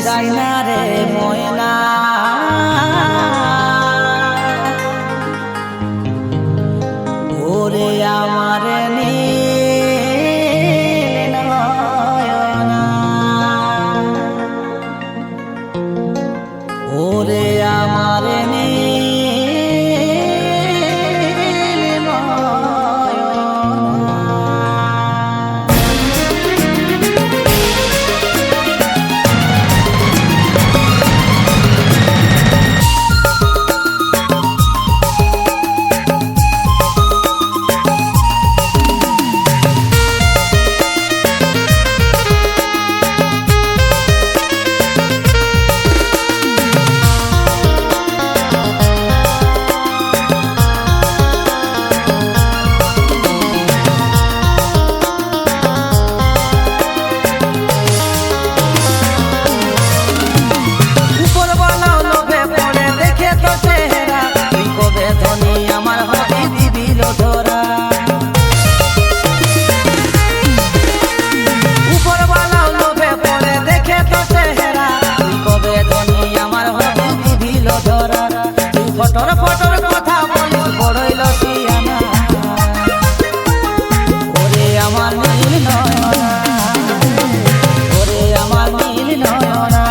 যাইনা রে ময়না ওরে আমার নীল নয়না ওরে আমার নীল নয়না ফটর ফটর কথা বলিস বড়ই লসিয়ানা ওরে আমার নীল নয়না ওরে আমার নীল নয়না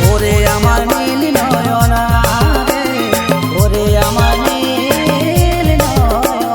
ওরে আমার নীল নয়না ওরে আমার নীল নয়না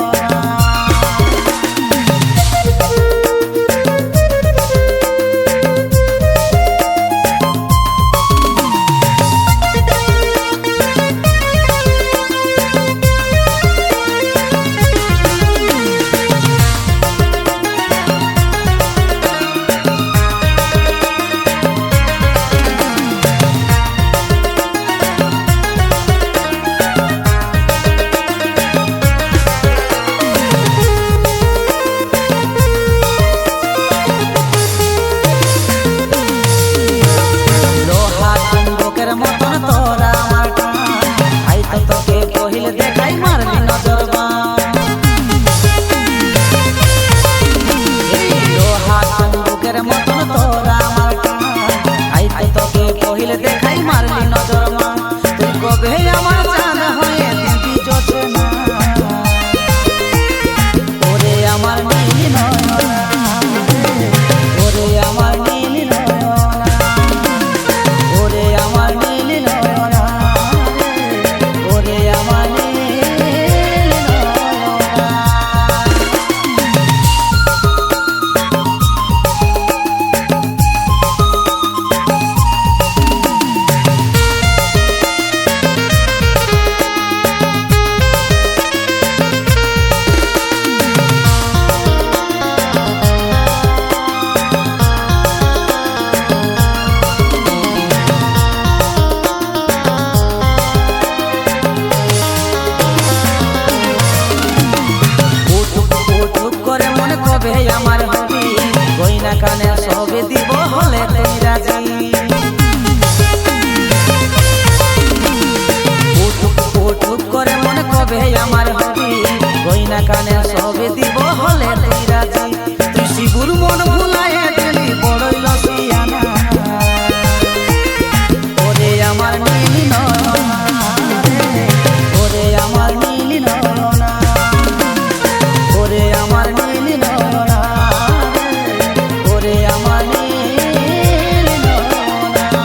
আমার হবি গয়না কানে সবে দিব হলে তুই রাজি উঠুক করে মনে কবে আমার হবি গয়না কানে সবে দিব হলে তুই রাজি তুই শিবুর মন ভুলায়ে দিলি বড়ই লসিয়ানা ওরে আমার নীল নয়না ওরে আমার নীল নয়না ওরে আমার নীল নয়না ওরে আমার নীল নয়না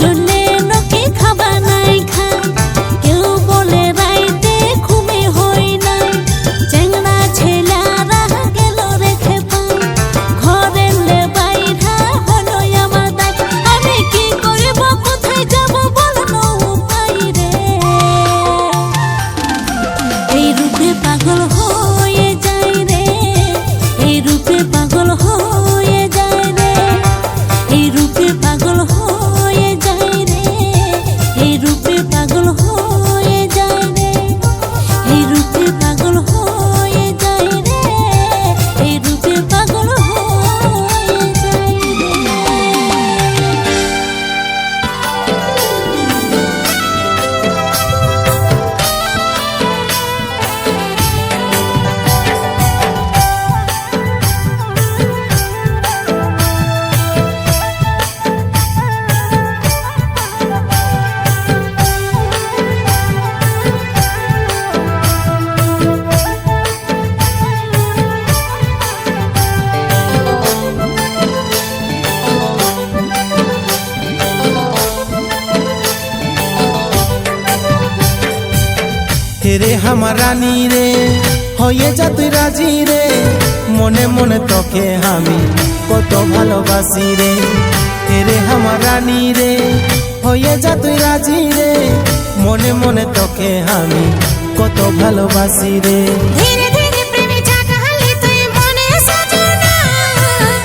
জন্যে নকে খাবা নাই খাই, কেউ বলে রাইতে ঘুমে হই নাই। চেংড়া ছেলারা গেল রেখে পাই, ঘরের লে বাইরা হলো আমার দায়। আমি কি করব কোথায় যাব বলনো উপায় রে। এই রূপে পাগল হয়ে যায় রে, এই রূপে পাগল হয়ে যায় রে, এই রূপে পাগল হয়ে যায় রে, এই রূপে পাগল হয়ে যায় রে, এই রূপে পাগল হয়ে যায় রে, এই রূপে পাগল হয়ে যায় রে। রে আমার রানী রে, হয়ে যা তুই রাজি রে, মনে মনে তোকে আমি কত ভালোবাসি রে। রে আমার রানী রে, হয়ে যা তুই রাজি রে, মনে মনে তোকে আমি কত ভালোবাসি রে। ধীরে ধীরে প্রেমে জাগালে তুই মনে সজনা,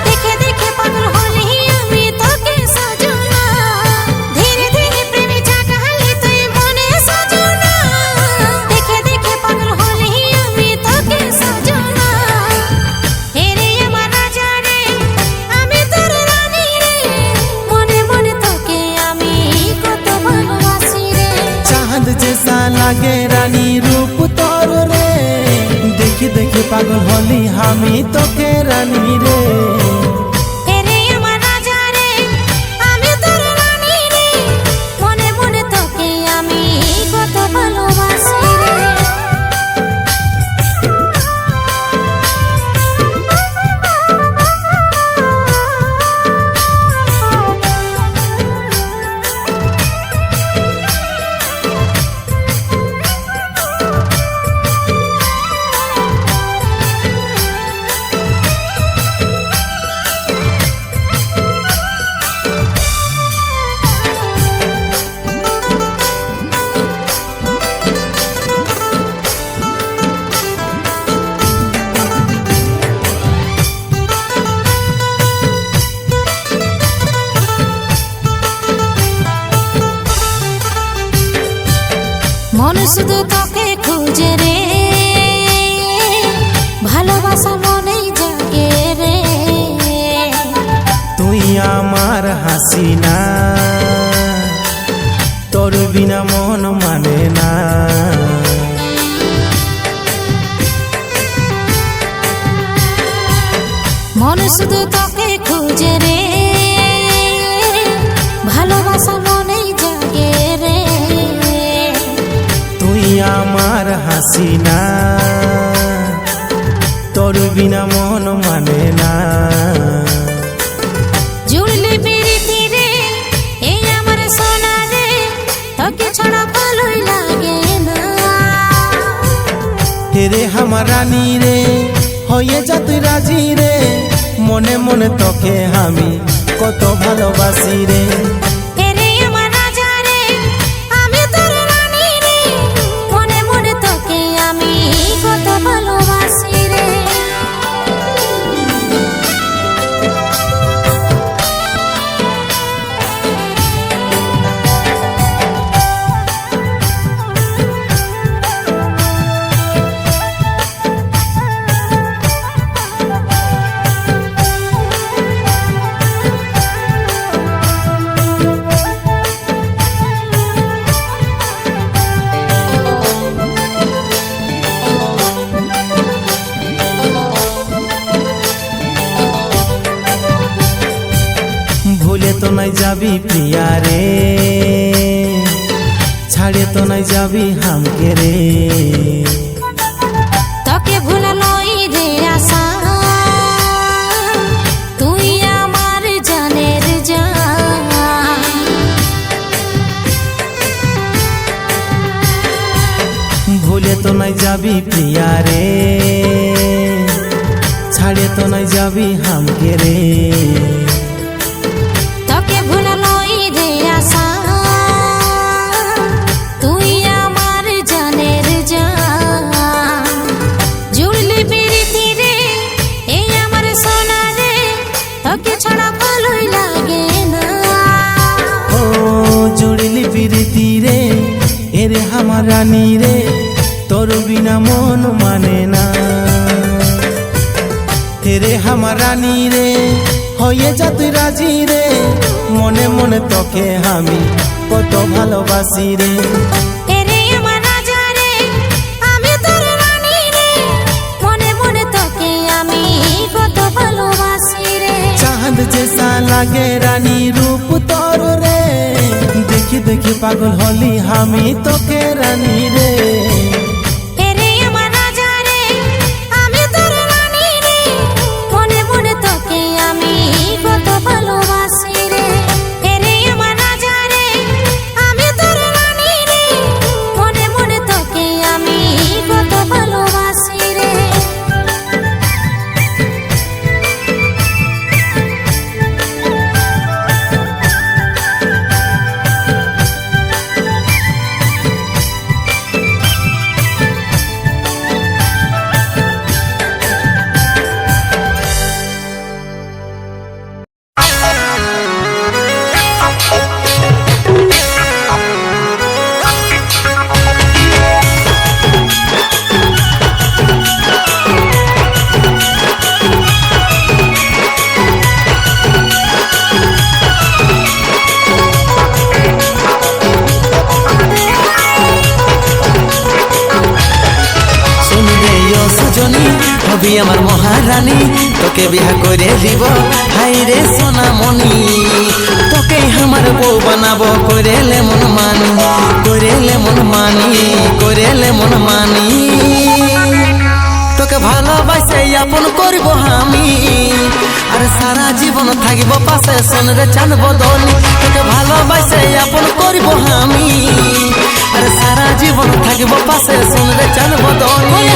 দেখে দেখে পাগল হলি আমি তোকে সজনা। ধীরে ধীরে প্রেমে জাগালে তুই মনে সজনা, দেখে দেখে পাগল হলি আমি তোকে সজনা। হেরে আমার রাজা রে, আমি তোর রানী রে, মনে মনে তোকে আমি কত ভালোবাসি রে। চাঁদ জেসা লাগে রানী রূপ তোর রে, দেখি দেখি পাগল হলি আমি তোকে রানী রে। হেরে আমার রাজা রে, আমি তোর রানী রে, মনে মনে তোকে আমি কত ভালোবাসি রে। মন শুধু তোকে খুঁজে রে, ভালোবাসা মনেই জাগে রে। তুই আমার হাসিনা, তোর বিনা মন মানে না। মন শুধু তোকে খুঁজে রে, ভালোবাসা মনেই জাগে রে। তুই আমার হাসিনা, তোর বিনা মন মানে না। জুড়লি পিরিতি রে, এই আমার সোনা রে, তোকে ছাড়া ভালোই লাগে না। রে আমার রানী রে, হয়ে যা তুই রাজি রে, মনে মনে তোকে আমি কত ভালোবাসি রে। হেরে আমার রাজা রে, আমি তোর রানী রে, মনে মনে তোকে আমি কত ভালোবাসি রে। ভুলে তো নাই যাবি প্রিয়া রে, ছাড়ে তো নাই যাবি হামকে রে। তোকে ভুলা লই রে আশা, তুই আমার জানের জান। যাবি প্রিয়া রে, ছাড়ে তো নাই যাবি হামকে রে। তোকে ভুলালই রে আশা, তুই আমার জানের জান। জুড়লি প্রীতি রে এই আমার সোনা রে, তোকে ছাড়া ভালোই লাগে না। ও জুড়লি প্রীতি রে এরে আমার রানী রে, তোর বিনা মন মানে না। রে আমার রানী রে হয়ে যা তুই রাজি রে, মনে মনে তোকে আমি কত ভালোবাসি রে। এরে আমার রাজা রে আমি তোর রানী রে, মনে মনে তোকে আমি কত ভালোবাসি রে। চাঁদ জেসা লাগে রানী রূপ তোর রে, দেখি দেখি পাগল হলি আমি তোকে রানী রে। এরে আমার রাজা রে আমি তোর রানী রে, মনে মনে তোকে আমি কত ভালোবাসি রে। এরে আমার রাজা রে আমি তোর রানী রে, মনে মনে তোকে আমি কত ভালোবাসি রে। হবি আমার মহারানী, তোকে বিয়া করে দিব হাই রে সোনামণি। তোকে আমার বউ বানাবো করেলে মন মানি, করেলে মন মানি, করেলে মন মানি। তোকে ভালোবাসে আপন করব আমি, আর সারা জীবন থাকিব পাশে সোনরে চান বদনি। তোকে ভালোবাসে আপন করব আমি, আর সারা জীবন থাকিব পাশে সোনরে চান বদনি।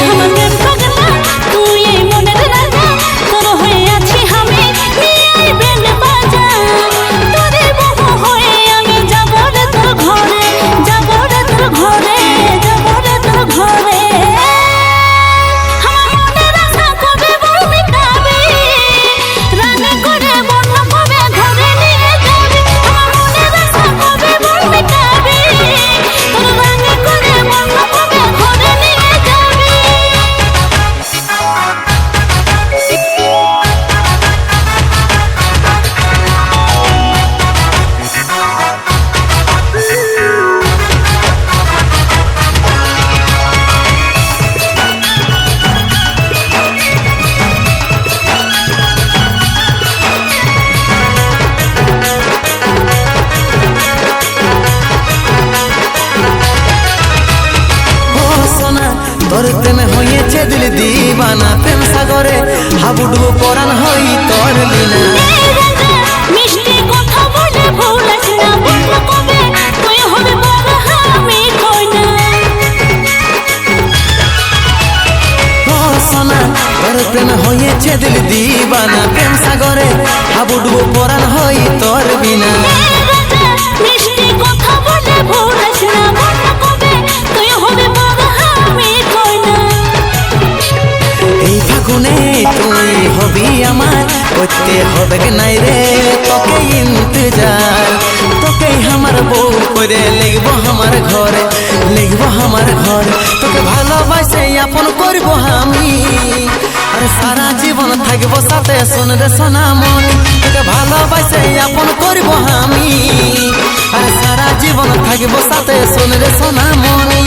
তোর প্রেমে হয়েছে দিল দিবানা, প্রেম সাগরে হাবুডুবু পরাণ হই তোর বিনা। মিষ্টি কথা বলে ভুলাস না, বলবো কবে তুই হবে বড় আমি কই না। ও সোনা তোর প্রেমে হয়েছে দিল দিবানা, প্রেম সাগরে হাবুডুবু পরাণ হই তোর বিনা। মিষ্টি কথা বলে ভুলাস না, বলবো কবে তুই হবে বড় আমি কই না। এই ফাগুনে তুই হবি আমার, করতে হবে নাই রে তোকে ইন্তজার। তোকে আমার বউ করে লিখব আমার ঘরে, লিখব আমার ঘরে। তোকে ভালোবাসে আপন করব আমি, আর সারা জীবন থাকবো সাথে সোনরে সোনামণি। তোকে ভালোবাসে আপন করব আমি, আর সারা জীবন থাকবো সাথে সোনরে সোনামণি।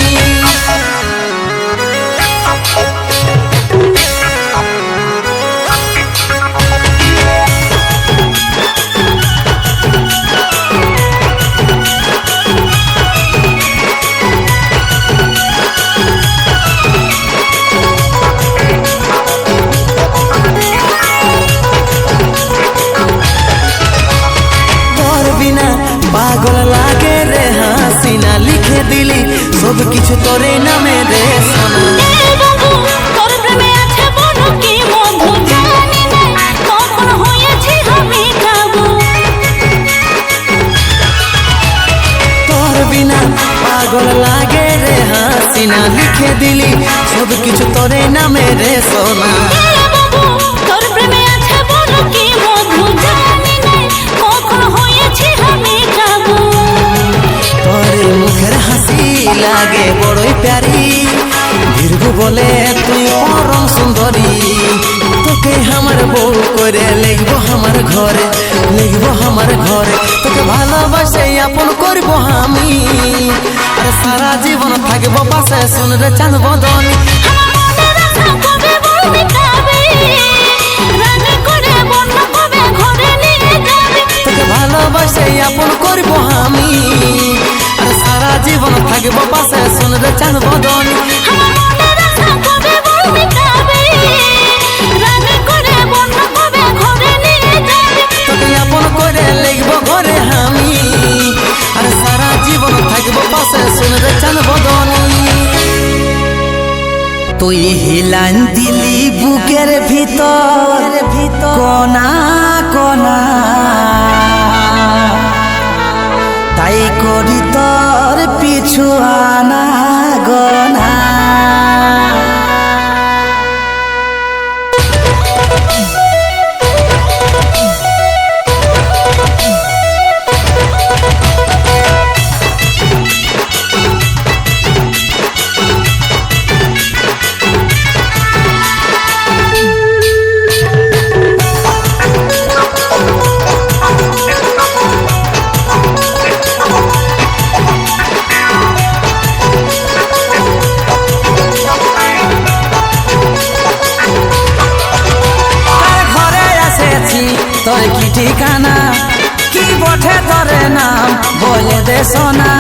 পাগল লাগে রে হাসিনা, লিখে দিলি সব কিছু তোরে নামে রে সোনা। দিলি সব কিছু তোরে নামে রে সোনা। তোর প্রেমে আছে বলো কি মধু জানি না কখন হয়েছে আমি কাবু। তোর মুখের হাসি লাগে বড়ই প্যারি, দীর্ঘ বলে তুই পরম সুন্দরী। তোকে আমার বউ করে লিখবো আমার ঘরে, লিখবো আমার ঘরে। তোকে ভালোবাসে আপন করবো আমি, আর সারা জীবন থাকবো পাশে শুনরে চাঁদ বদনী। তোকে ভালোবাসে আপন করবো আমি, আর সারা জীবন থাকবো পাশে শুনরে চাঁদ বদনী। তোকে আপন করে লিখবো ঘরে আমি, আর সারা জীবন থাকবো পাশে শুনরে চাঁদ বদনী। তুই হিলান দিলি বুকের ভিতর কোনা কোনা, তাই করি তোর পিছু আনা গোনা। তোর কি ঠিকানা, কি বটে তোর নাম বলে দে সোনা।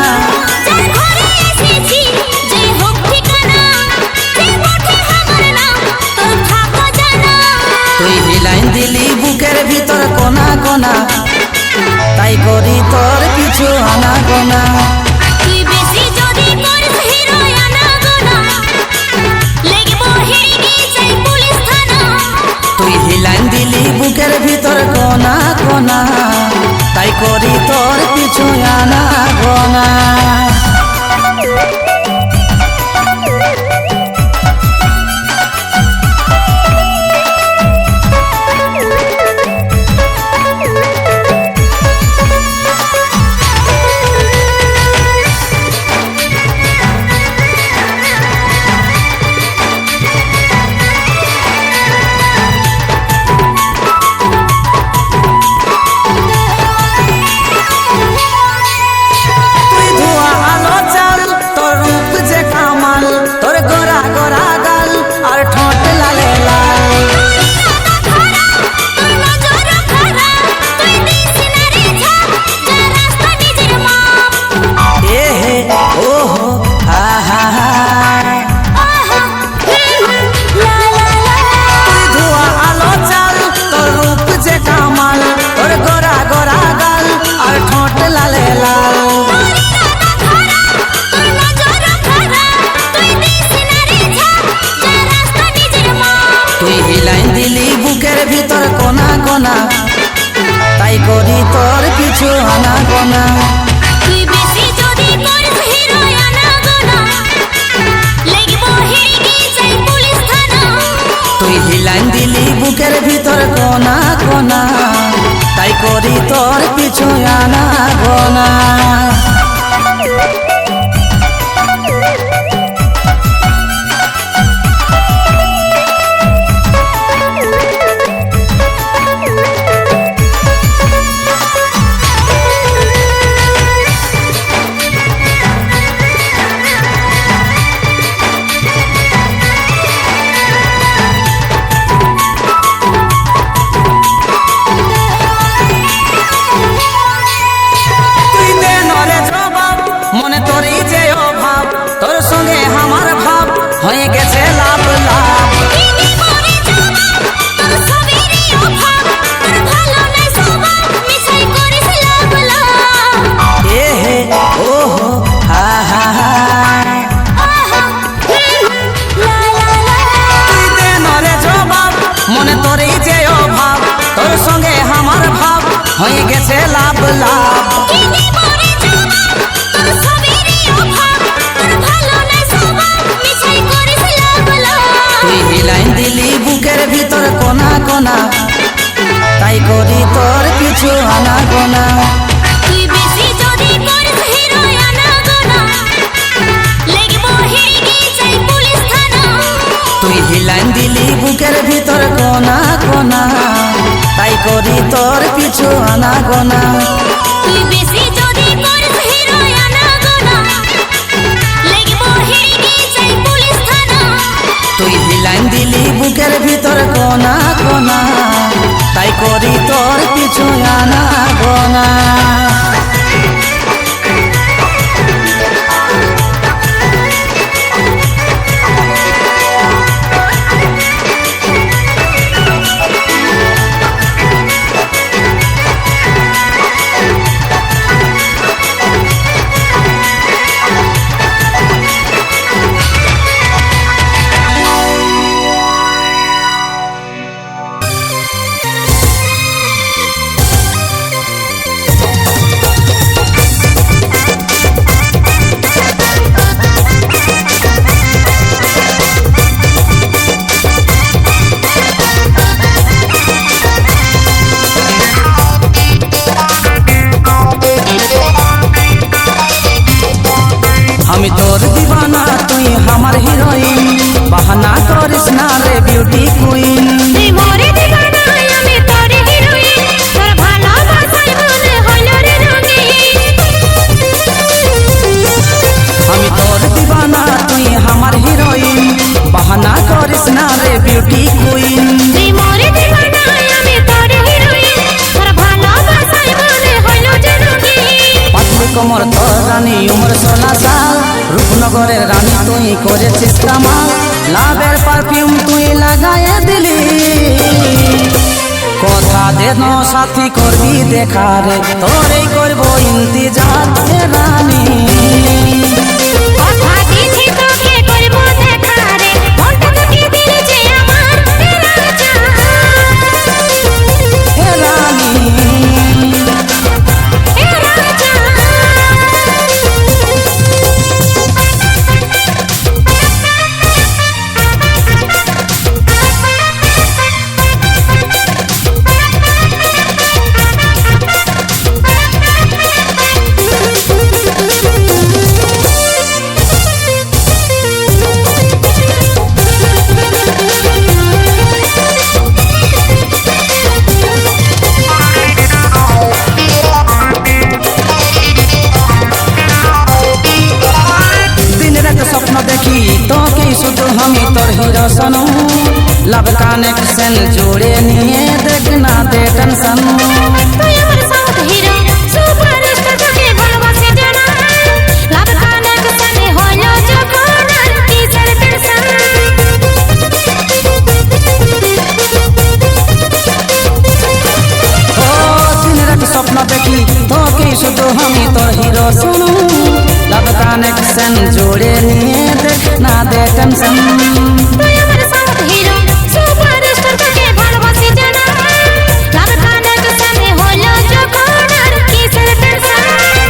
তুই হিলাইন দিলি বুকের ভিতর কোনা কোনা, তাই করি তোর কিছু আনা গোনা। তুই হিলাইন দিলি বুকের ভিতর কোনা কোনা, তাই করি তোর কিছু আনা গোনা। তুই হিলাইন দিলি বুকের ভিতর কোনা কোনা, তাই করি তোর কিছু আনা গোনা। তুই বেশি যদি করিস হিরো আনা গোনা, লিখবো হেগে যাই পুলিশ থানা। তুই হিলাইন দিলি বুকের ভিতর কোনা কোনা, তাই করি তোর কিছু আনা গোনা। হয়ে গেছে লাভ লাভ, এ হে ও হো হা হা হা। তুই দে নরে জবাব, মনে তোরই যে অভাব, তোর সঙ্গে আমার ভাব হয়ে গেছে লাভ লাভ। ভালো না সবাই মিছাই গোনা তুই বেশি যদি করিস হিরো আনাগোনা লাগবো হেগে যাই পুলিশ থানা তুই হিলাইন দিলি বুকের ভিতর কোনা কোনা তাই করি তোর পিছু আনা গোনা তুই বেশি যদি করিস হিরো আনাগোনা লাগবো হেগে যাই পুলিশ থানা তুই হিলাইন দিলি বুকের ভিতর কোনা কোনা তাই করি তোর পিছু আনা গোনা আমি তোর দিবানা তুই আমার হিরোইন বাহানা করিস না রে বিউটি কুইন তুই মোরে দিবানা আমি তোর হিরোইন তোর ভালোবাসায় মনে হইল রে রঙিন আমি তোর দিবানা তুই আমার হিরোইন বাহানা করিস না রে বিউটি কুইন তুই মোরে দিবানা আমি তোর হিরোইন তোর ভালোবাসায় মনে হইল যে রঙিন পাতলি কোমর তোর রানী উমর 16 সাল রূপনগরের রানী তুই করেছিস কামাল লাভের পারফিউম তুই লাগায়ে দিলি কথা দেন সাথী করবি দেখা রে তোরেই করবো ইন্তজার হে রানী কথা দিছি তোকে করব দেখা রে মনটা তোকে দিলি যে আমার তেরা জান হে রানী তেরা জান দিনের একটা স্বপ্ন দেখি তোকে শুধু আমি তোর হিরো শোনো লাভ কানেকশন জুড়ে নিয়ে দেখ না দে টেনশন তুই আমার সাউথ হিরো সুপারস্টার তোকে ভালোবাসি জানা লাভ কানেকশনে হলো যখন আর কিসের টেনশন ও দিনের একটা স্বপ্ন দেখি তোকে শুধু আমি তোর হিরো শোনো লাভ কানেকশন জুড়ে নিয়ে দেখ না দে টেনশন তুই আমার সাউথ হিরো সুপারস্টার তোকে ভালোবাসি জানা লাভ কানেকশনে হলো যখন আর কিসের টেনশন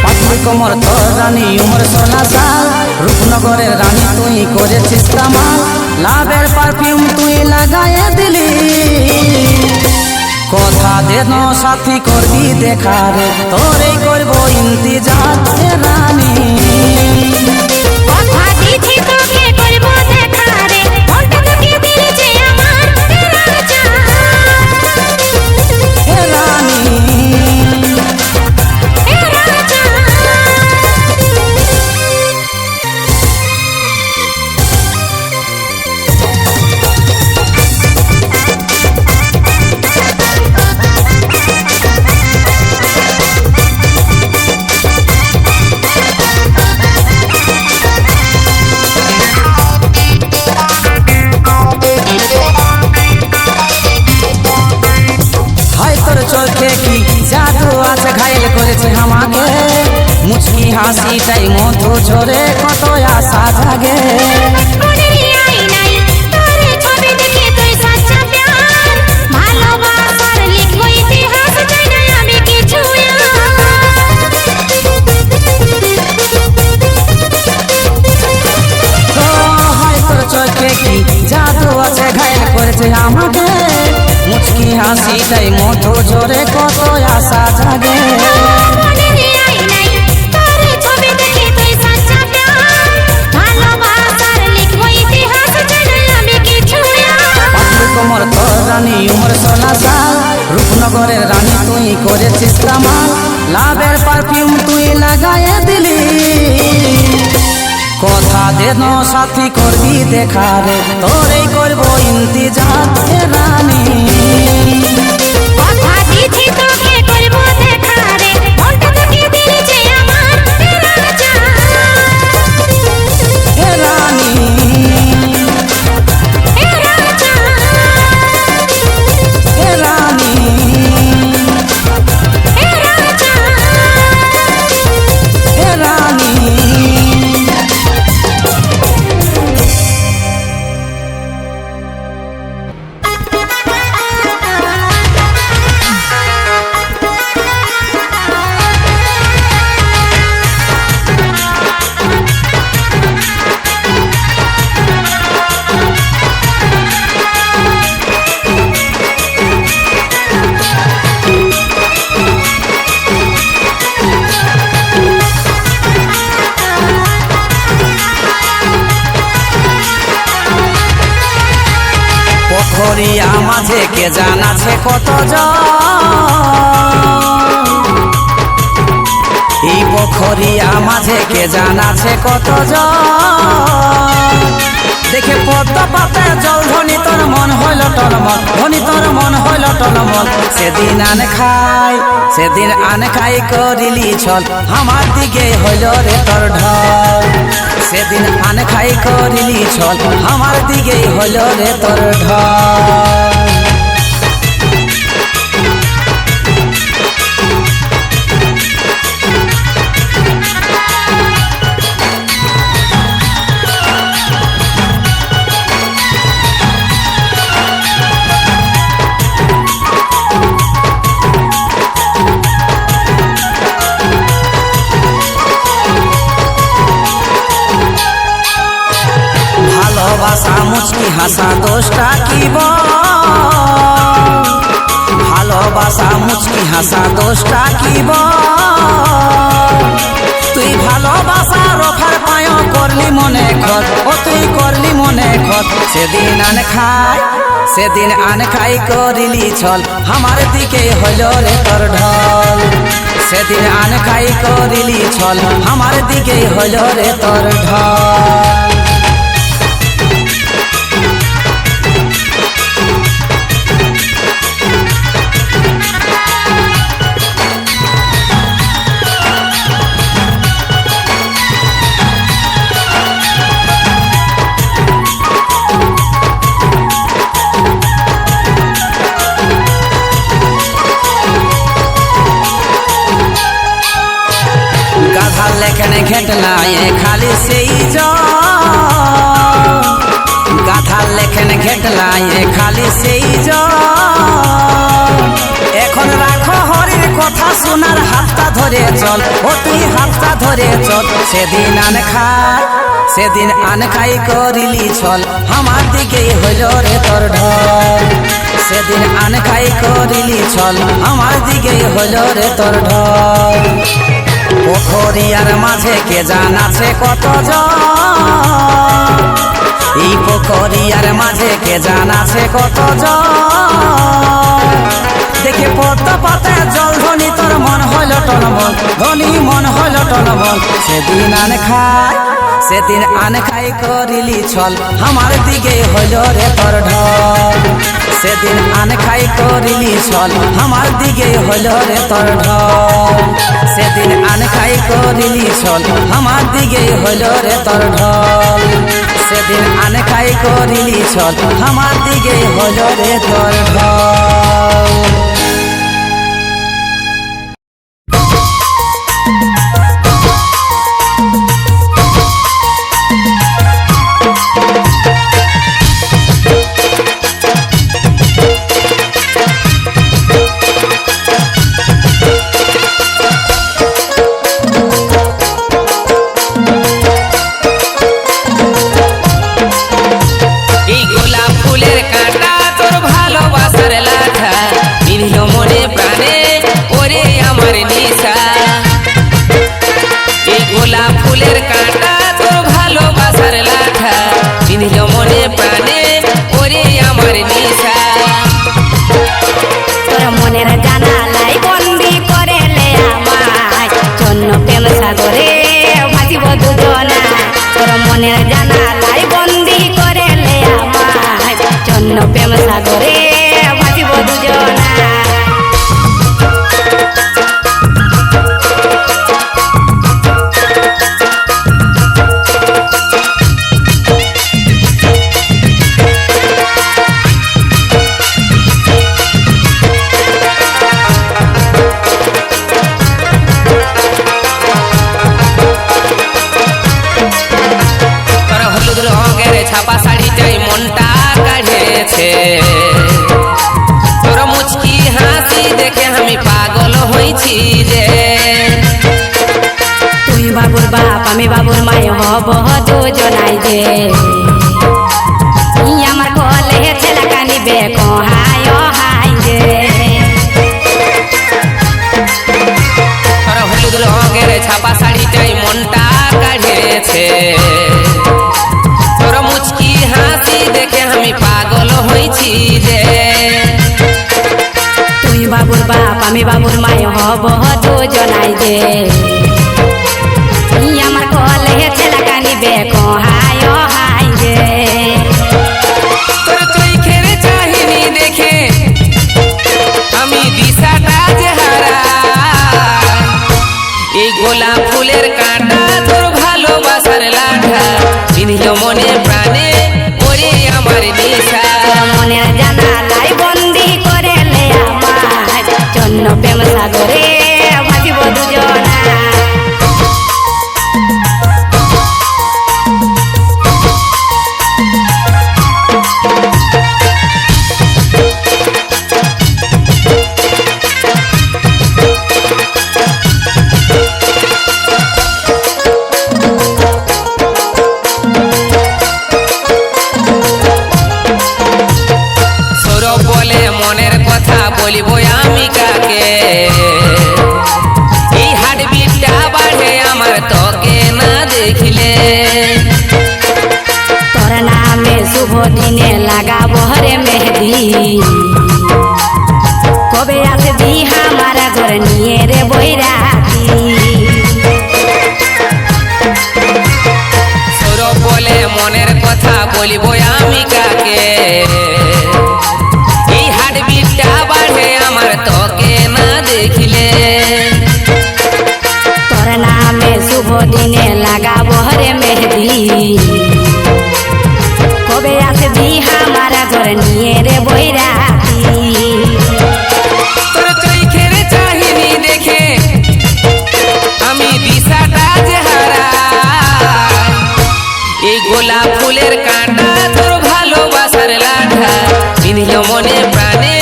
পাতলি কোমর তোর রানী উমর 16 সাল রূপনগরের রানী তুই করেছিস কামাল লাভের পারফিউম তুই লাগায়ে দিলি কথা দেন সাথী করবি দেখা রে তোরেই করবো ইন্তজার হে রানী কথা দিছি তোকে করব দেখা রে মনটা তোকে দিলি যে আমার তেরা জান হে রানী তেরা জান হায় তোর চোখে কি জাদু আছে ঘায়েল করেছে আমাকে মুচকি হাসিটাই মধু ঝরে কত আশা জাগে মনেরই আয়নায় তোর ছবি দেখে তুই সচ্চা প্যার ভালোবাসার লিখবো ইতিহাস চাই না আমি কিছু হায় তোর চোখে কি জাদু আছে ঘায়েল করেছে আমাকে মুচকি হাসি হাসিটাই মতো জোরে কত আশা জাগে মনেরই আয়নায় তোর ছবি দেখে তুই সাচ্চা প্যার ভালোবাসার লিখবো ইতিহাস জানি আমি কিছু না পাতলু কোমর তোর রানী উমর 16 সাল রূপনগরের রানী তুই করেছিস কামাল লাভের পারফিউম তুই লাগায়ে দিলি কথা দেন সাথী করবি দেখা রে তোরেই করবো ইন্তজার হে রানী কথা দিছি তোকে করবো দেখা রে মনটা তোকে দিলি যে আমার রাজা হে রানী হে রাজা হে রানী হে রাজা হে রানী পোখরিয়া মাঝে কে জানাছে কত এই পোখরিয়া মাঝে কে জানাছে কত দেখে পদ্ম পাতে জল ধনি তোর মন হইল টলমল ধনি তোর মন হইল টলমল সেদিন আন খাই করিলি ছল আমার দিকে হইল রে তোর ঢল সেদিন আন খাই করিলি ছল আমার দিকে হইল রে তোর ঢল ভালোবাসা মুচকি হাসা দোষটা কি ভালোবাসা মুচকি হাসা দোষটা কি তুই ভালোবাসার অফার পায় করলি মনে খত ও তুই করলি মনে খত সেদিন আন খাই করিলি ছল আমার দিকে হইল রে তোর ঢল সেদিন আন খাই করিলি ছল আমার দিকে হইল রে তোর ঢল গাধার লেখানে ঘেটলা এ খালি সেই গাধার লেখানে ঘেটলা এ খালি সেই এখন রাখো হরির কথা শোনার হাতটা ধরে চল ও তুই হাতটা ধরে চল সেদিন আন খাই করিলি ছল আমার দিকে হইল রে তোর ঢল সেদিন আন খাই করিলি ছল আমার দিকে হইল রে তোর ঢল পোখরিয়ার মাঝে কে জানাছে কত এই পোখরিয়ার মাঝে কে জানাছে কত দেখে পদ্ম পাতে জল ধনি তোর মন হইল টলমল ধনি মন হইল টলমল সেদিন আন খাই করিলি ছল আমার দিকে হইল রে তোর ঢল সেদিন আন খাই করিলি ছল আমার দিকে হইল রে তোর ঢল সেদিন আন খাই করিলি ছল আমার দিকে হইল রে তোর ঢল সেদিন আন খাই করিলি ছল আমার দিকে হইল রে তোর ঢল যে আমার কলে ছেলে কানিবে কহায় হাই রে তোর হলুদ রঙের ছাপা শাড়িটাই মনটা কাড়িয়েছে তোর মুচকি হাসি দেখে আমি পাগল হয়েছি রে তুই বাবুর বাপ আমি বাবুর মায় হব দুজনাই যে আমার কলে ছেলে কানিবে কহায় হাই রে তোর চোখের চাহিনি দেখে আমি দিশাটা যে হারা এই গোলাপ ফুলের কাঁটা তোর ভালোবাসার লাঠা বিধিল মনে প্রাণে ওরে আমার নেশা মনের জানালাই বন্দি করে লে আমার জন্য প্রেম সাগরে ভাসিব দুজনা সৌরভ বলে মনের কথা বলিব আমি কাকে এই হার্টবিটটা বাড়ে আমার তোকে না দেখিলে তোর নামে শুভ দিনে লাগাবো রে মেহেদি কবে আসবি আমার ঘর নিয়ে রে বৈরাতি সৌরভ বলে মনের কথা বলিব আমি কাকে এই হার্টবিটটা বাড়ে আমার তোকে না দেখিলে তোর নামে শুভ দিনে লাগাবো রে মেহেদি কবে আসবি আমার ঘর নিয়ে রে বৈরাতি তোর চোখের চাহিনি দেখে আমি দিশাটা যে হারা এই গোলাপ ফুলের কাঁটা তোর ভালোবাসার লাঠা বিধিল মনে প্রাণে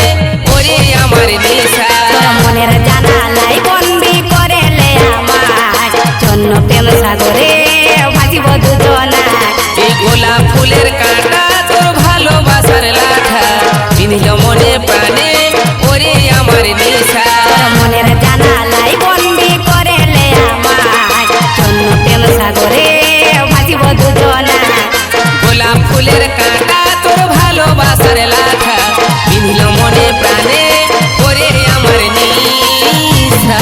ওরে আমার নেশা তোর মনের জানালাই বন্দি করে লে আমার জন্য প্রেম সাগরে ভাসিব দুজনা এই গোলাপ ফুলের কাঁটা তোর ভালোবাসার লাঠা বিধিল মনে প্রাণে ওরে আমার নেশা তোর মনের জানালাই বন্দি করে লে আমার জন্য প্রেম সাগরে ভাসিব দুজনা গোলাপ ফুলের কাঁটা তোর ভালোবাসার লাঠা বিধিল মনে প্রাণে ওরে আমার নিশা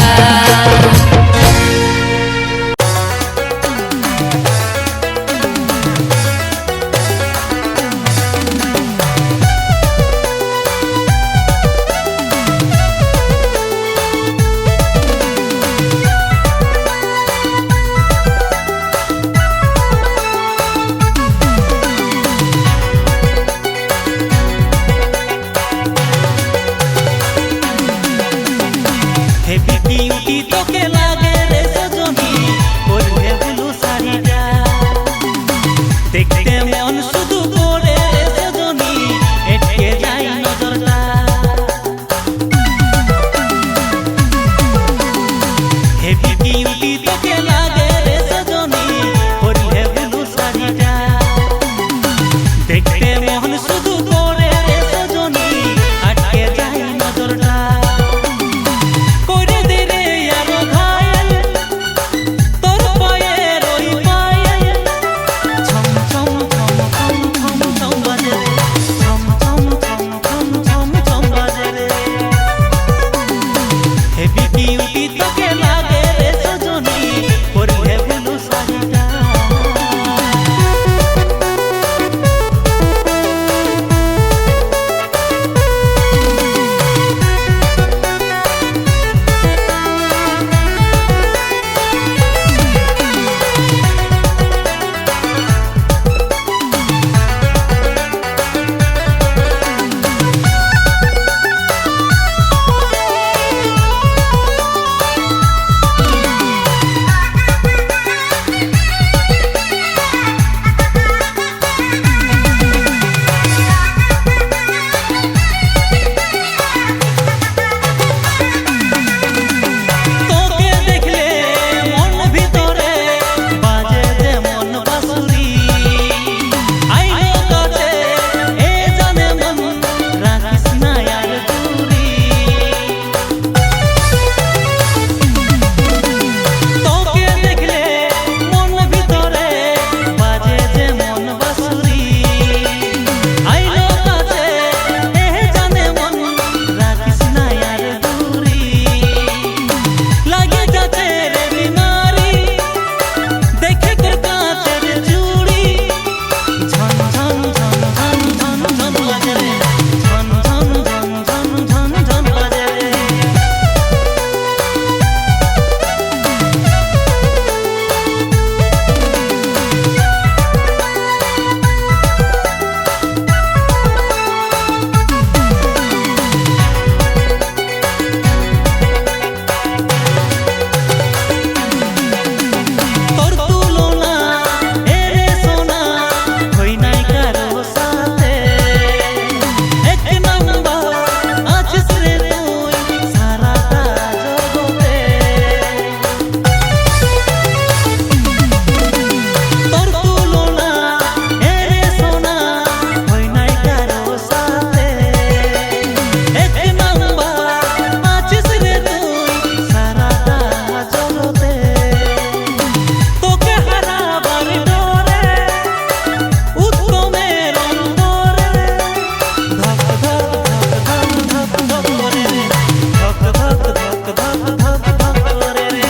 ধক ধক ধক ধক ধক ধক করে রে।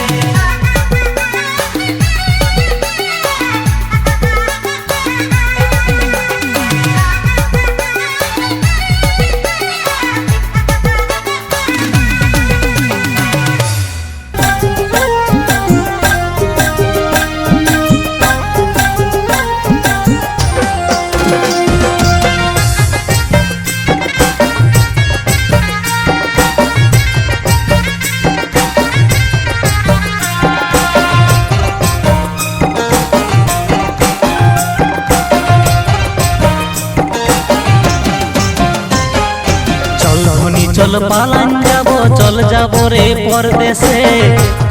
চল পালান যাব চল যাব রে পরদেশে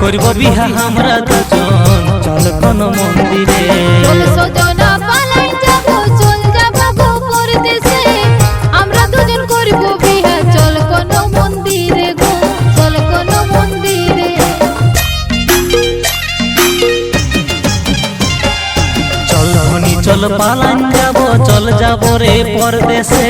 করব বিহা আমরা দুজন চল কোন মন্দিরে। চল সজনা পালাই যাব চল যাব পরদেশে আমরা দুজন করব বিয়া চল কোন মন্দিরে গো চল কোন মন্দিরে। চল পালান যাব চল যাব রে পরদেশে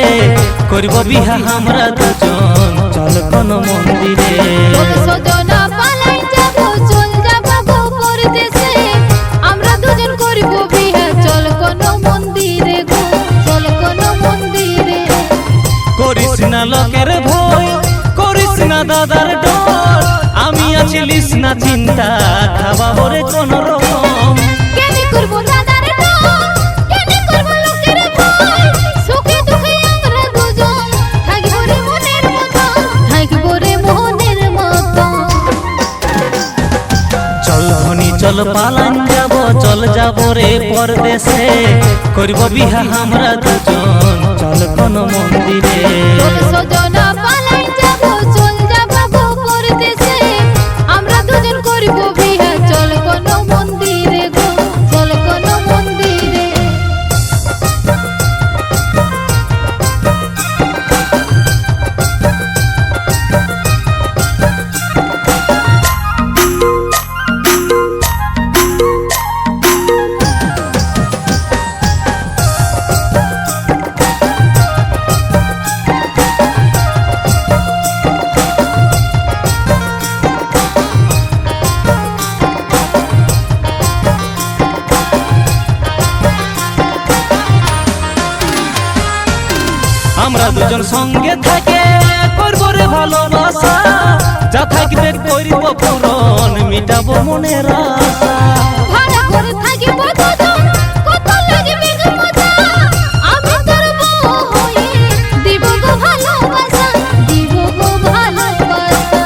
করব বিহা আমরা দুজন চল কোন মন্দিরে। চল সজনা পালাই যাব চল যাব পরদেশে আমরা দুজন করব বিয়া চল কোন মন্দিরে গো চল কোন মন্দিরে। করিস না লোকের ভয় করিস না দাদার ডর আমি আছি লিস না চিন্তা খাবা বরে কোন রকম। কেনে করব দাদার ডর কেনে করব লোকের ভয় সুখে দুঃখে আমরা দুজন থাকব রে মনের মতো থাকব রে মনের মতো। চল পালান যাব চল যাব রে পরদেশে করব বিহা আমরা দুজন চল কোন মন্দিরে। চল সজনা পালাই যাব চল যাব পরদেশে আমরা দুজন করব বিয়া চল কোন মন্দিরে গো চল কোন মন্দিরে। আমরা দুজন সঙ্গে থাকে করব রে ভালোবাসা যা থাকবে করিব পূরণ মিটাবো মনের আশা। ভাড়া করে থাকিব দুজন কত লাগবে গো মজা আমি তোর বউ হয়ে দিব গো ভালোবাসা দিব গো ভালোবাসা।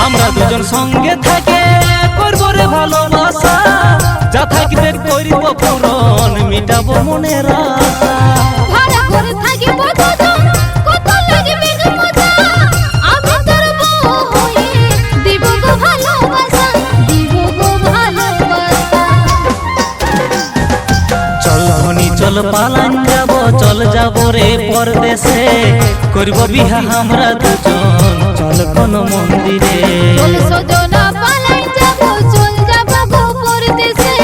আমরা দুজন সঙ্গে থাকে করব রে ভালোবাসা যা থাকবে করিব পূরণ মিটাবো মনের আশা। ভাড়া করে থাকিব দুজন কত লাগবে গো মজা আমি তোর বউ হয়ে দিব গো ভালোবাসা দিব গো ভালোবাসা। চল পালান যাব চল যাব রে পরদেশে করব বিহা আমরা দুজন চল কোন মন্দিরে। চল সজনা পালাই যাব চল যাব পরদেশে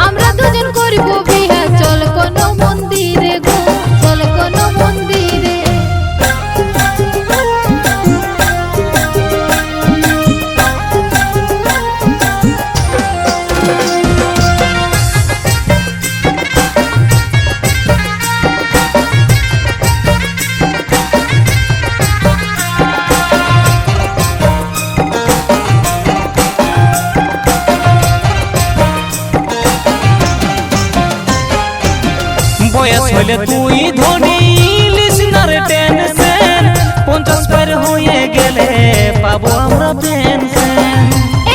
আমরা দুজন করব বিয়া চল কোন মন্দিরে গো চল কোন মন্দিরে। বয়স হলে তুই ধনী লিসনার টেনশন 50 পার হয়ে গেলে পাবো আমরা পেনশন।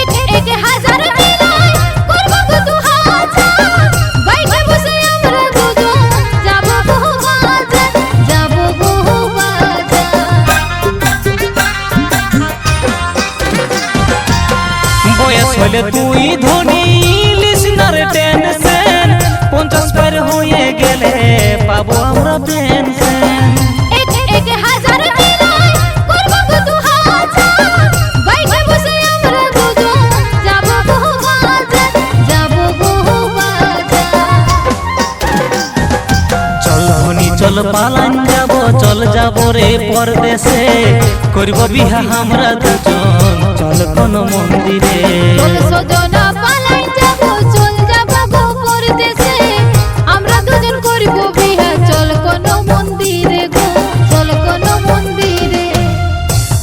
এক এক হাজার মিলাই করব গো 2000 বাইকে বসে আমরা দুজন যাব গো বাজার যাব গো বাজার। বয়স হলে তুই ধনী লিসনার টেনশন 50 পার হয়ে গেলে পাবো আমরা পেনশন। এক এক হাজার মিলাই করব গো 2000 বাইকে বসে আমরা দুজন যাব গো বাজার যাব গো বাজার। চল চল পালান যাব চল যাব রে পরদেশে করব বিহা আমরা দুজন চল কোন মন্দিরে চল সজনা পালাই যাব চল যাব গো পরদেশে আমরা দুজন করব বিয়া চল কোন মন্দিরে গো চল কোন মন্দিরে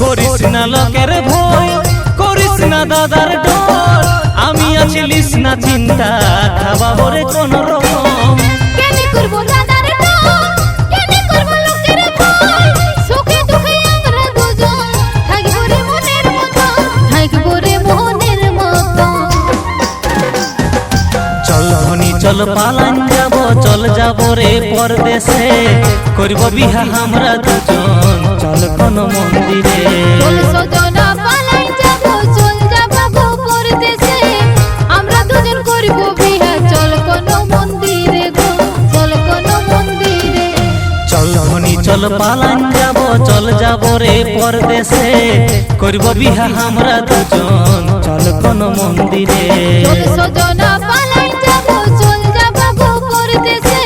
করিস না লোকের ভয় করিস না দাদার ডর আমি আছি লিস না চিন্তা খাওয়াবো রে কোন রকম কেনে করব দাদার ডর কেনে করব লোকের ভয় সুখে দুঃখে আমরা দুজন থাকবো রে মনের মতো থাকবো রে মনের মতো চল ধনী চল পালান যাব চল যাব রে পরদেশে করব বিহা আমরা দুজন চল কোন মন্দিরে চল সজনা পালাই যাব চল যাব গো পরদেশে আমরা দুজন করব বিয়া চল কোন মন্দিরে গো চল কোন মন্দিরে চল ধনী চল পালান যাব চল যাব রে পরদেশে করব বিহা আমরা দুজন চল কোন মন্দিরে চল সজনা পালাই যাব চল যাব গো পরদেশে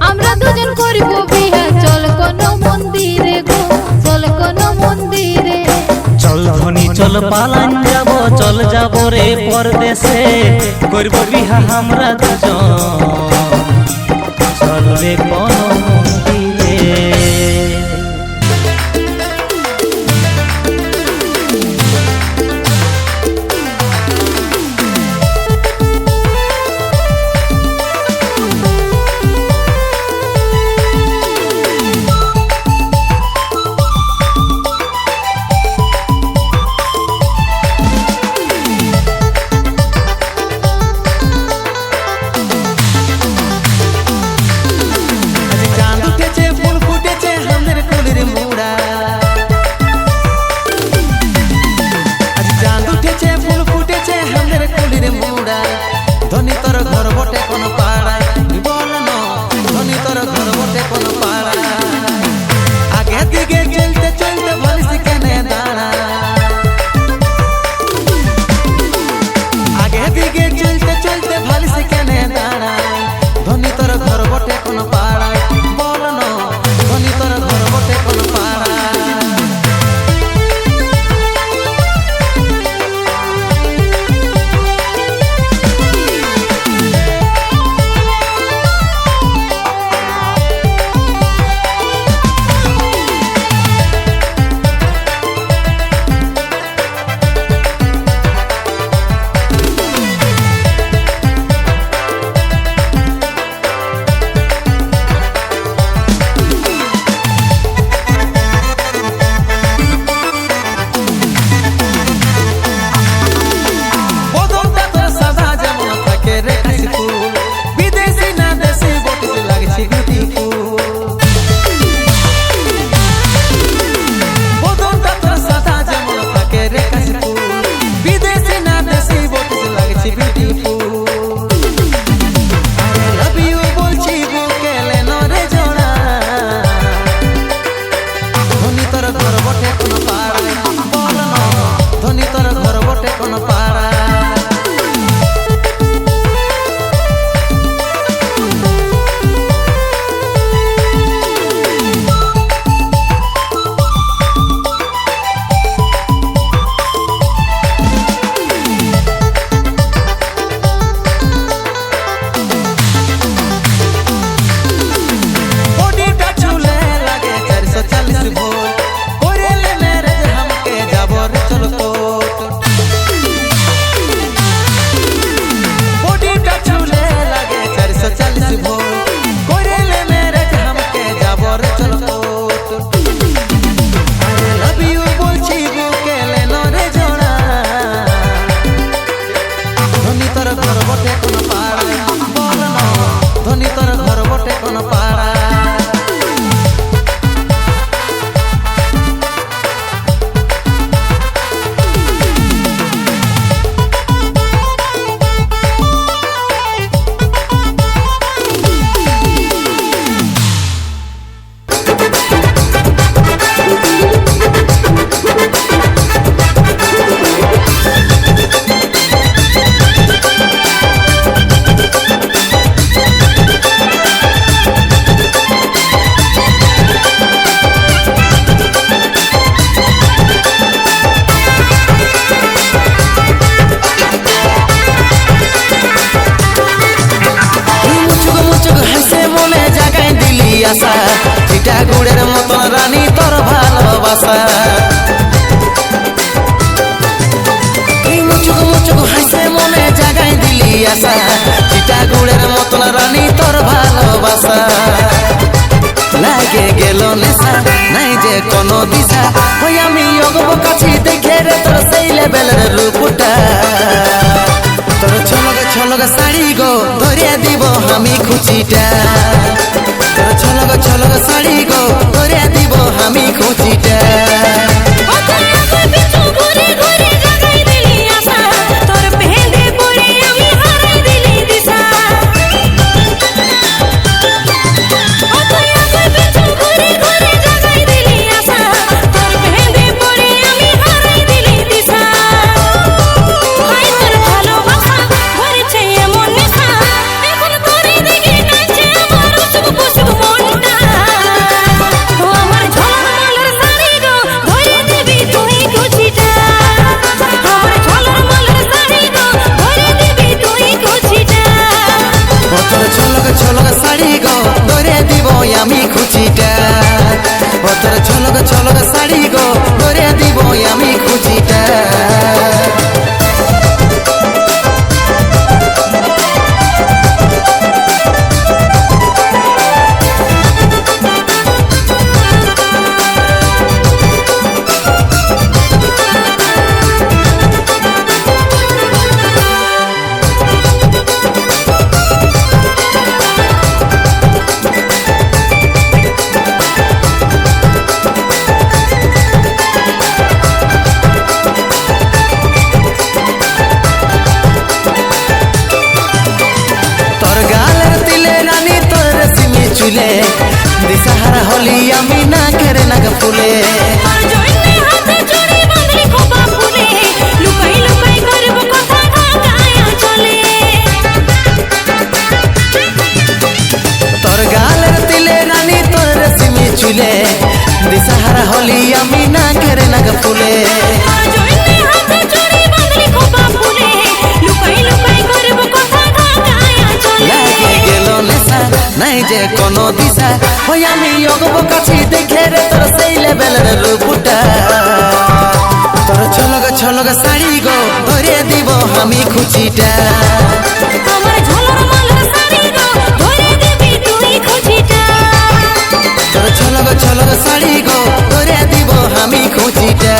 আমরা দুজন করব বিয়া চল কোন মন্দিরে গো চল কোন মন্দিরে চল ধনী চল পালান যাব চল যাব রে পরদেশে করব বিহা আমরা দুজন চল রে কোন মন্দিরে মতন রানী তোর ভালোবাসা মুচুক মুচুক হাসে মনে জাগাই দিলি আশা চিটা গুড়ের মতন রানী তোর ভালোবাসা লাগে গেল নেশা নাই যে কোনো দিশা ওই আমি অগব কাছি দেখে রে তোর সেই লেভেলের রূপটা তোর ছলক ছলক শাড়ি গো ধরিয়া দিব আমি খুচিটা তোর ছলক ছলক শাড়ি গো ধরিয়া দিব আমি খুচিটা আমি খুচিটা তোর ছলক ছলক শাড়ি গো ধরে দিব আমি খুচিটা চুলে দিশাহারা হলি আমি না কেরে নাগ ফুলে তোর গালের তিলে রানী তোর রেশমি চুলে দিশাহারা হলি আমি না কেরে নাগ ফুলে নাই যে কোনো দিশা ওই আমি অগব কাছি দেখে রে তোর সেই লেভেলের রূপটা তোর ছলক ছলক শাড়ি গো ধরে দিব আমি খুচিটা তোর ছলক ছলক শাড়ি গো ধরে দিব আমি খুচিটা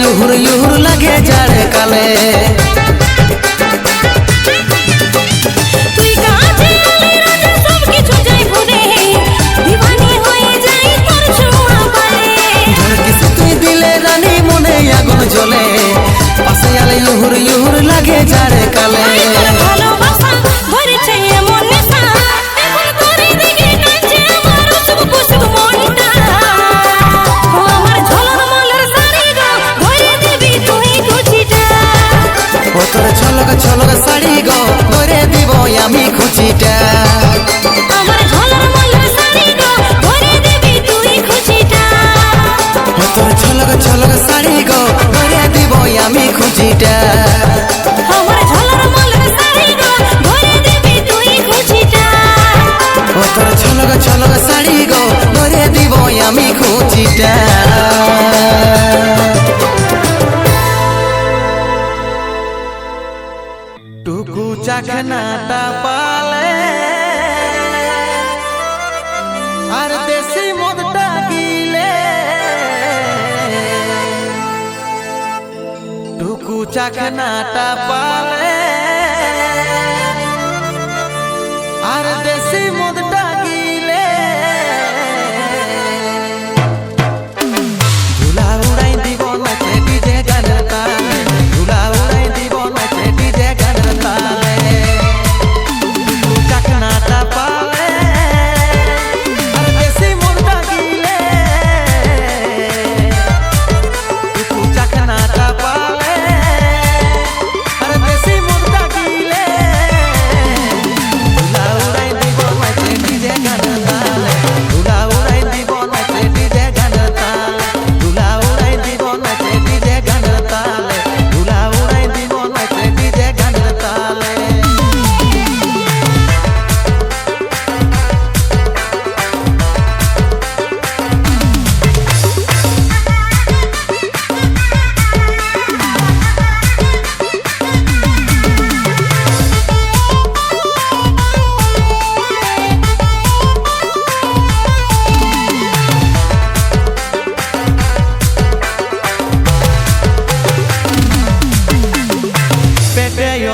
ইহুর ইহুর লাগে যারে কালে তুই দিলে রানী মনে আগুন জ্বলে পাশে আলে ইহুর ইহুর লাগে যারে কালে তোর ছলক ছলক শাড়ি গো ধরে দিব আমি খুচিটা তোর ছলক ছলক শাড়ি গো ধরে দিব আমি খুচিটা তোর ছলক ছলক শাড়ি গো ধরে দিব আমি খুচিটা টুকু চাখনাটা পালে আর দেশি মদটা গিলে টুকু চাখনাটা পালে আর দেশি মদটা গিলে ধুলা উড়াই দিব নাচে ডিজে গানের তালে ধুলা উড়াই দিব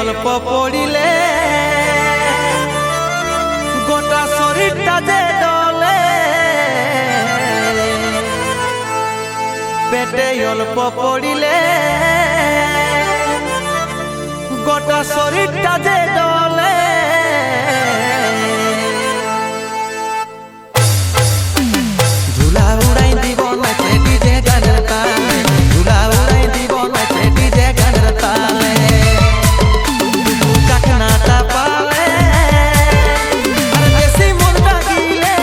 অল্প পড়িলে গোটা শরীরটা যে ডলে, পেটে অল্প পড়িলে গোটা শরীরটা যে ডলে। ধুলা উড়াই দিব নাচে ডিজে গানের তালে, ধুলা উড়াই দিব নাচে ডিজে গানের তালে। চাকনাটা পালে আর বেশি মন ডাকিলে,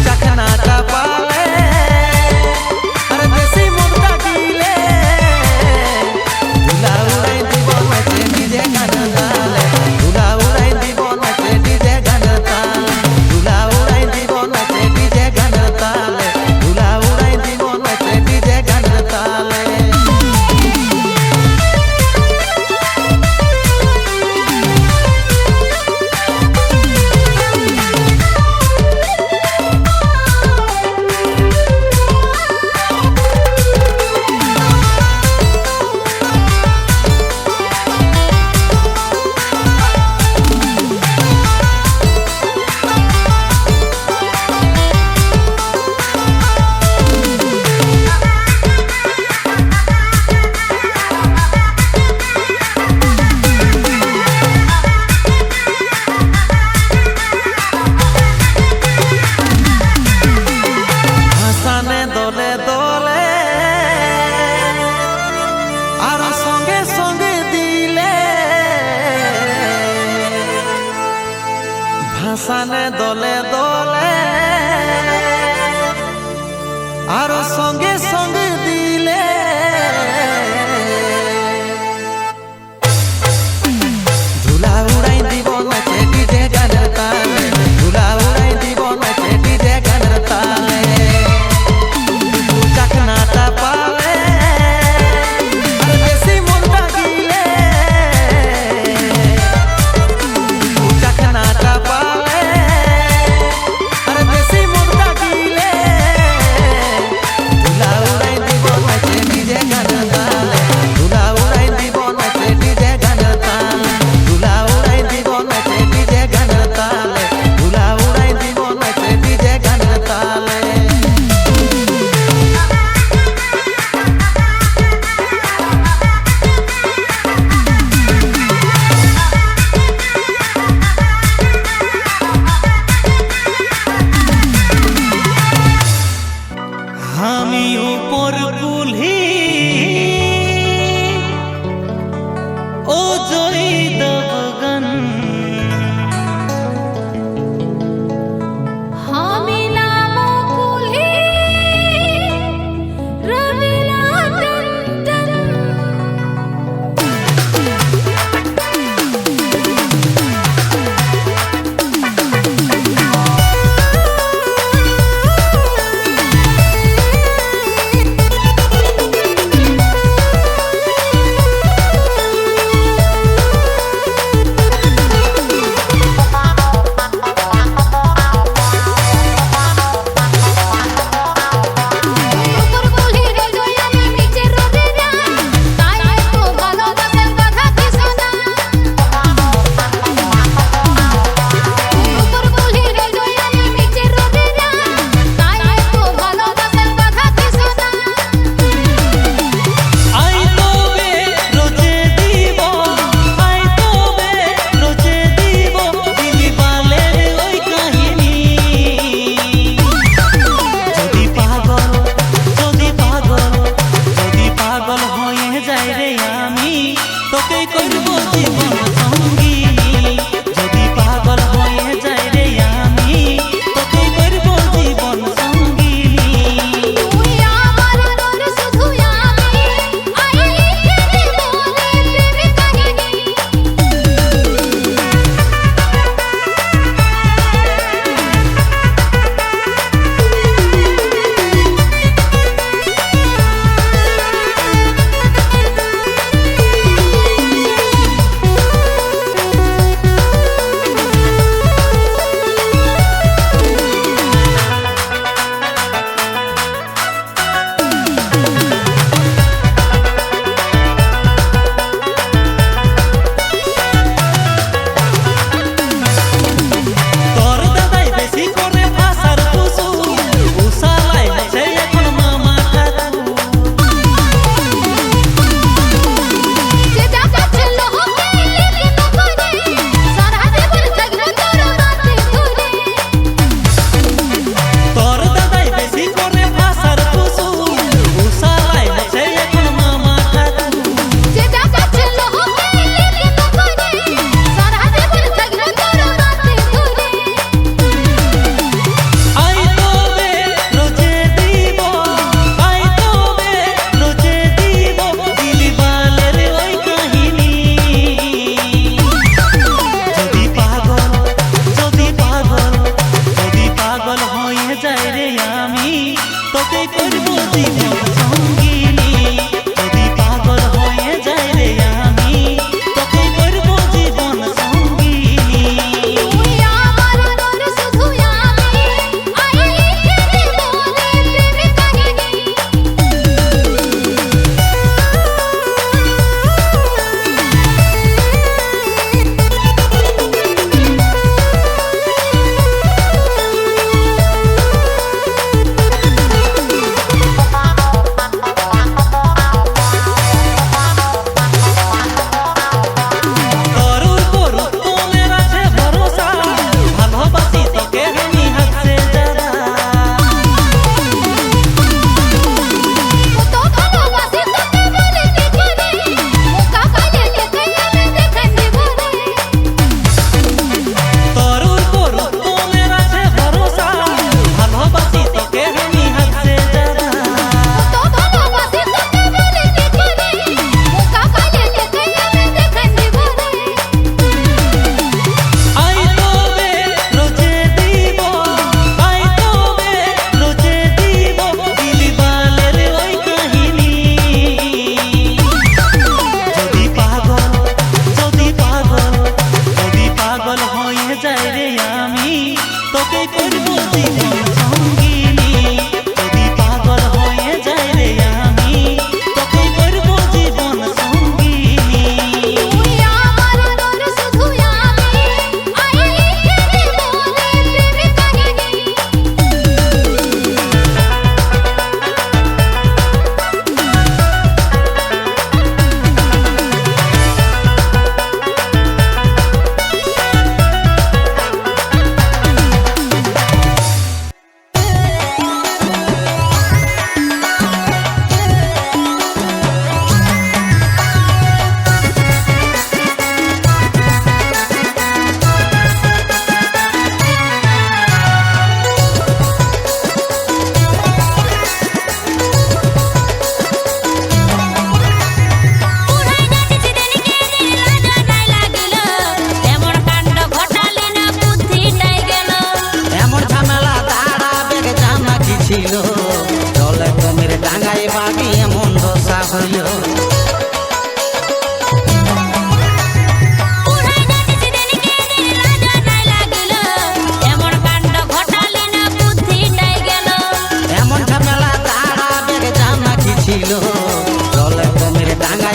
চাকনাটা পালে আর বেশি মন ডাকিলে। ধুলা উড়াই দিব নাচে ডিজে গানের তালে, ধুলা উড়াই দিব নাচে ডিজে গানের তালে, ধুলা উড়াই দিব নাচে ডিজে গানের তালে, ধুলা উড়াই দিব নাচে ডিজে গানের তালে। ভাসানে দলে দলে আর সঙ্গে সঙ্গে দিলে, ভাসানে দলে দলে আর সঙ্গে সঙ্গে দিলে। ধুলা উড়াই দিব নাচে ডিজে গানের তালে, ধুলা উড়াই দিব নাচে ডিজে গানের তালে। চাকনাটা পালে আর বেশি মন ডাকিলে, চাকনাটা পালে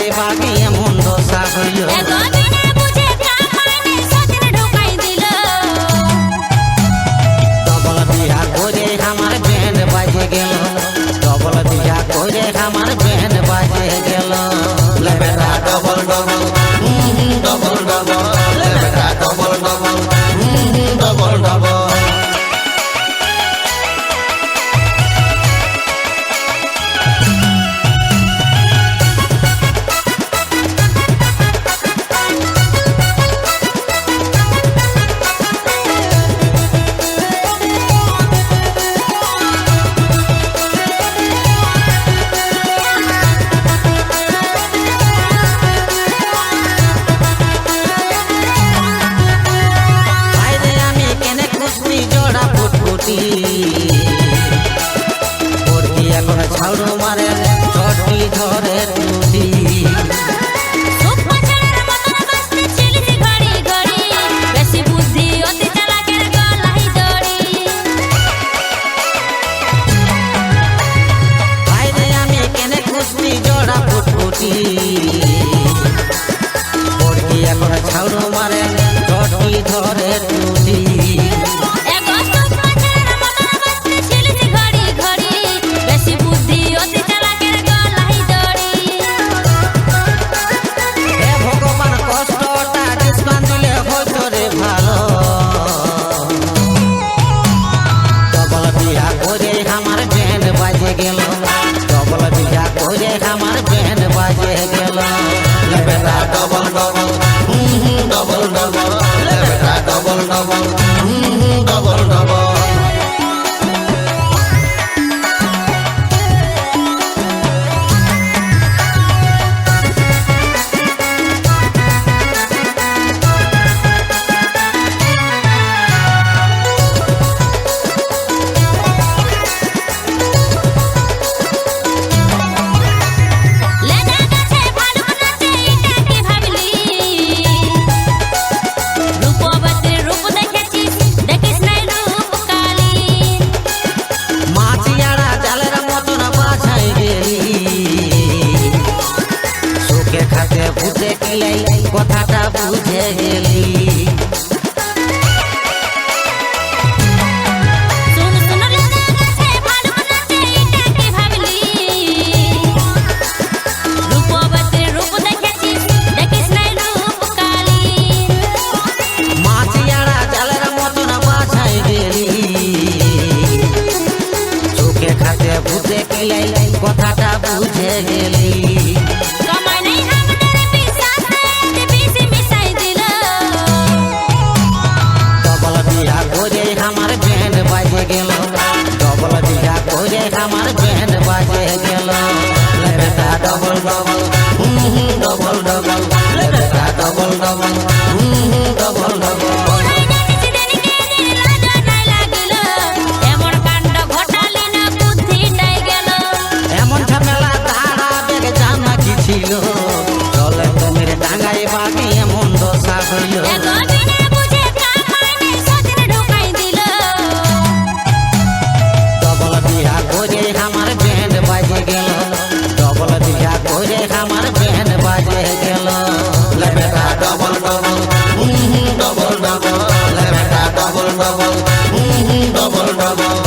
টাঙ্গাই বাগি এমন দশা হইল এগো বিনা বুঝে কামানে সদিন ঢোকাই দিল ডবল বিয়া করে আমার ব্যান্ড বাজে গেল ডবল বিয়া করে আমার ব্যান্ড বাজে গেল লে বেটা ডবল ডবল ডবল ডবল লে বেটা ডবল ডবল ডবল ডবল ছাউড়ো মারে চটি ধরে টুটি সুপ্পা ছাড়ার মতন বাসতে ছিলিস ঘড়ি ঘড়ি বেশি বুদ্ধি অতি চালাকের গলাই দড়ি বাইরে আমি কেনে খুশনি জোড়া ফুটফুটি পড়কি এখন ছাউড়ো মারে চটি ধরে টুটি এগো সুপ্পা ছাড়ার মতন বাসতে ছিলিস ঘড়ি ঘড়ি বেশি বুদ্ধি অতি চালাকের গলাই দড়ি হে ভগবান কষ্টটা ডিসকাউন্ট দিলে হয়তো রে ভালো ডবল বিয়া করে আমার ব্যান্ড বাজে গেল ডবল বিয়া করে আমার ব্যান্ড বাজে গেল লে বেটা ডবল ডবল ডবল ডবল লে বেটা ডবল ডবল ডবল ডবল লেজা গাছে ভালুক নাচে এটা কি ভাবলি রূপবতীর রূপ দেখেছিস দেখিস নাই রূপ কালী মাছিয়ারা জালের মতন বাছাই গেলি সুখে খাতে বুঝে গেলে কথাটা বুঝে গেলি শুন শুন লেজা গাছে ভালুক নাচে এটা কি ভাবলি রূপবতীর রূপ দেখেছিস দেখিস নাই রূপ কালী মাছিয়ারা জালের মতন বাছাই গেলি সুখে খাতে বুঝে গেলে কথাটা বুঝে গেলি কমাই নাই আমাদের বিশ্বাসে বেশি মিশাই দিল ডবল বিয়া করে আমার ব্যান্ড বাজে গেল ডবল বিয়া করে আমার ব্যান্ড বাজে গেল লে বেটা ডবল ডবল ডবল ডবল লে বেটা ডবল ডবল ডবল ডবল ওরাই দেখেছি দেরিকে দিন লাজা নাই লাগিল এমন কাণ্ড ঘটালি না বুদ্ধিটাই গেল এমন ঝামেলা তারা বেগ জানা কি ছিল চলে তোমার টাঙ্গাই বাগি এমন দশা হইল এগো বিনা বুঝে কামানে সদিন ঢোকাই দিল ডবল বিয়া করে আমার ব্যান্ড বাজে গেল ডবল বিয়া করে আমার ব্যান্ড বাজে গেল লে বেটা ডবল ডবল ডবল ডবল লে বেটা ডবল ডবল ডবল ডবল